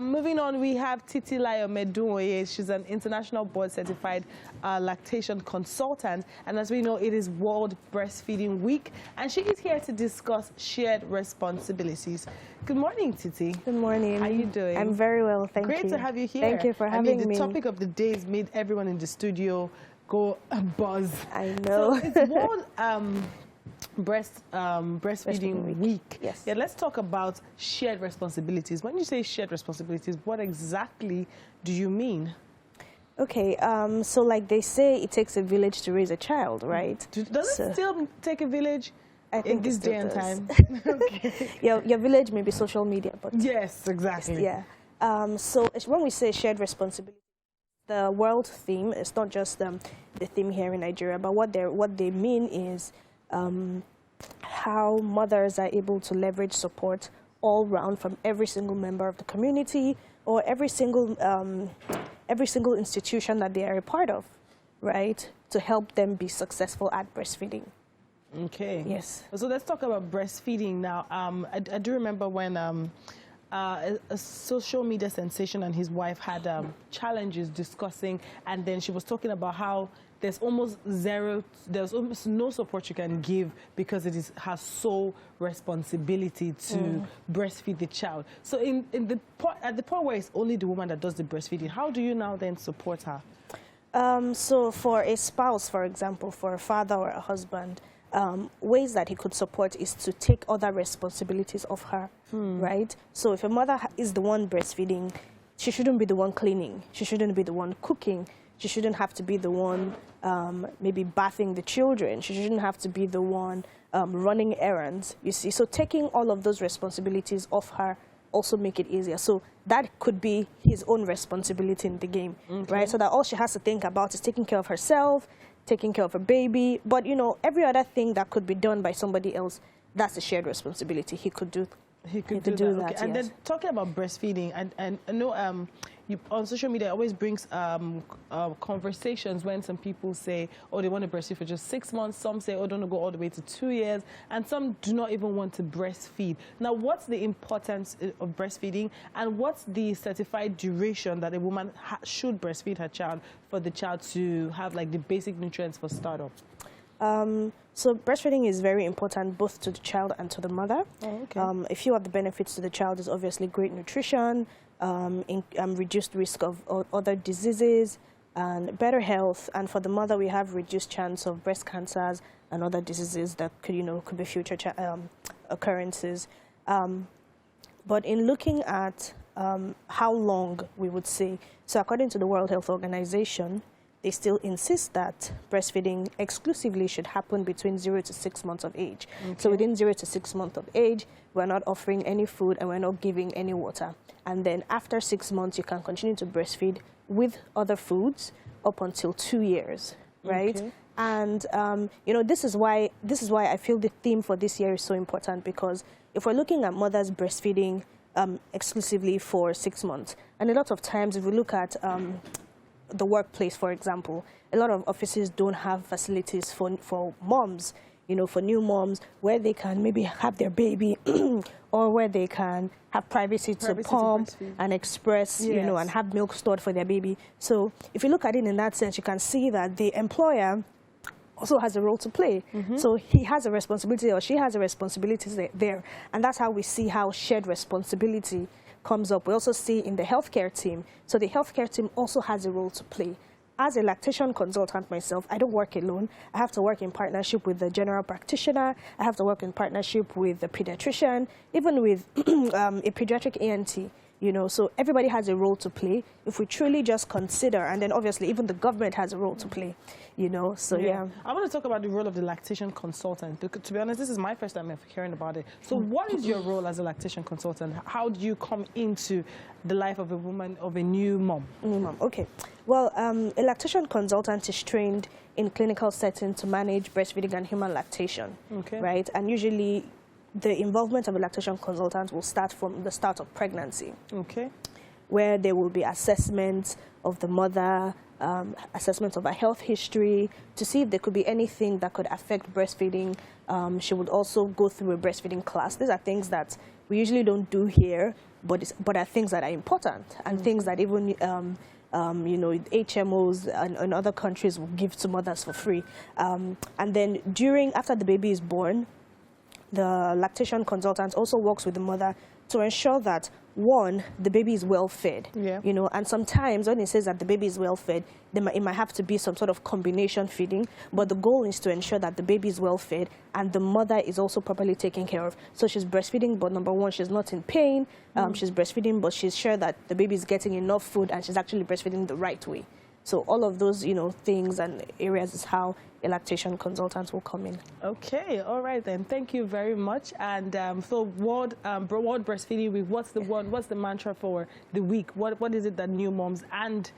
Moving on, we have Titilayo Medunwoye. She's an international board-certified lactation consultant. And as we know, it is World Breastfeeding Week. And she is here to discuss shared responsibilities. Good morning, Titi. Good morning. How are you doing? I'm very well, thank you. Great to have you here. Thank you for having me. The topic of the day has made everyone in the studio go buzz. I know. So it's World Breastfeeding Week. Yes. Yeah, let's talk about shared responsibilities. When you say shared responsibilities, what exactly do you mean? Okay, so like they say, it takes a village to raise a child, right? Does it still take a village? I think in this day and time. Okay. Your village may be social media, but yes, exactly. Yeah. So when we say shared responsibility, the world theme is not just the theme here in Nigeria, but what they mean is how mothers are able to leverage support all round from every single member of the community or every single institution that they are a part of, right, to help them be successful at breastfeeding. Okay. Yes. So let's talk about breastfeeding now. I do remember when a social media sensation and his wife had challenges discussing, and then she was talking about how there's almost no support you can give because it is her sole responsibility to breastfeed the child. So at the point where it's only the woman that does the breastfeeding, how do you now then support her? So for a spouse, for example, for a father or a husband, ways that he could support is to take other responsibilities of her, right? So if a mother is the one breastfeeding, she shouldn't be the one cleaning. She shouldn't be the one cooking. She shouldn't have to be the one maybe bathing the children. She shouldn't have to be the one running errands, you see. So taking all of those responsibilities off her also make it easier. So that could be his own responsibility in the game, right? So that all she has to think about is taking care of herself, taking care of her baby. But, you know, every other thing that could be done by somebody else, that's a shared responsibility. He could do that. Okay. Yes. And then talking about breastfeeding, and I know on social media it always brings conversations when some people say, oh, they want to breastfeed for just 6 months. Some say, oh, don't go all the way to 2 years. And some do not even want to breastfeed. Now, what's the importance of breastfeeding, and what's the certified duration that a woman should breastfeed her child for the child to have like the basic nutrients for startup? So breastfeeding is very important both to the child and to the mother. Oh, okay. A few of the benefits to the child is obviously great nutrition, reduced risk of other diseases, and better health. And for the mother, we have reduced chance of breast cancers and other diseases that could be future occurrences. But in looking at how long we would say, so according to the World Health Organization, they still insist that breastfeeding exclusively should happen between 0 to 6 months of age. Okay. So within 0 to 6 months of age, we're not offering any food and we're not giving any water. And then after 6 months, you can continue to breastfeed with other foods up until 2 years, right? Okay. And you know, this is why I feel the theme for this year is so important, because if we're looking at mothers breastfeeding exclusively for 6 months, and a lot of times if we look at the workplace, for example, a lot of offices don't have facilities for moms, you know, for new moms, where they can maybe have their baby or where they can have privacy to pump and express, you know, and have milk stored for their baby. So if you look at it in that sense, you can see that the employer also has a role to play. So he has a responsibility, or she has a responsibility there. And that's how we see how shared responsibility comes up. We also see in the healthcare team. So the healthcare team also has a role to play. As a lactation consultant myself, I don't work alone. I have to work in partnership with the general practitioner. I have to work in partnership with the pediatrician, even with a pediatric ENT. You know, so everybody has a role to play if we truly just consider, and then obviously even the government has a role to play, you know, so yeah. I want to talk about the role of the lactation consultant, because to be honest, this is my first time hearing about it. So what is your role as a lactation consultant? How do you come into the life of a woman, of a new mom? Okay. Well, a lactation consultant is trained in clinical setting to manage breastfeeding and human lactation, right? And usually the involvement of a lactation consultant will start from the start of pregnancy, where there will be assessments of the mother, assessment of her health history, to see if there could be anything that could affect breastfeeding. She would also go through a breastfeeding class. These are things that, we usually don't do here, but are things that are important and things that even you know, HMOs and other countries will give to mothers for free. And then after the baby is born, the lactation consultant also works with the mother to ensure that, one, the baby is well fed. Yeah. You know, and sometimes when it says that the baby is well fed, it might have to be some sort of combination feeding, but the goal is to ensure that the baby is well fed and the mother is also properly taken care of. So she's breastfeeding, but number one, she's not in pain. She's breastfeeding, but she's sure that the baby is getting enough food and she's actually breastfeeding the right way. So all of those, you know, things and areas is how a lactation consultant will come in. Okay, all right then. Thank you very much. And so World Breastfeeding Week, what's the mantra for the week? What is it that new moms and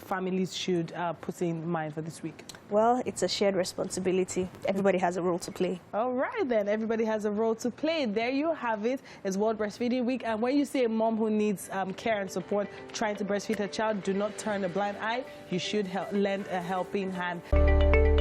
families should put in mind for this week? Well, it's a shared responsibility. Everybody has a role to play. All right then, everybody has a role to play. There you have it. It's World Breastfeeding Week, and when you see a mom who needs care and support trying to breastfeed her child, do not turn a blind eye. You should lend a helping hand.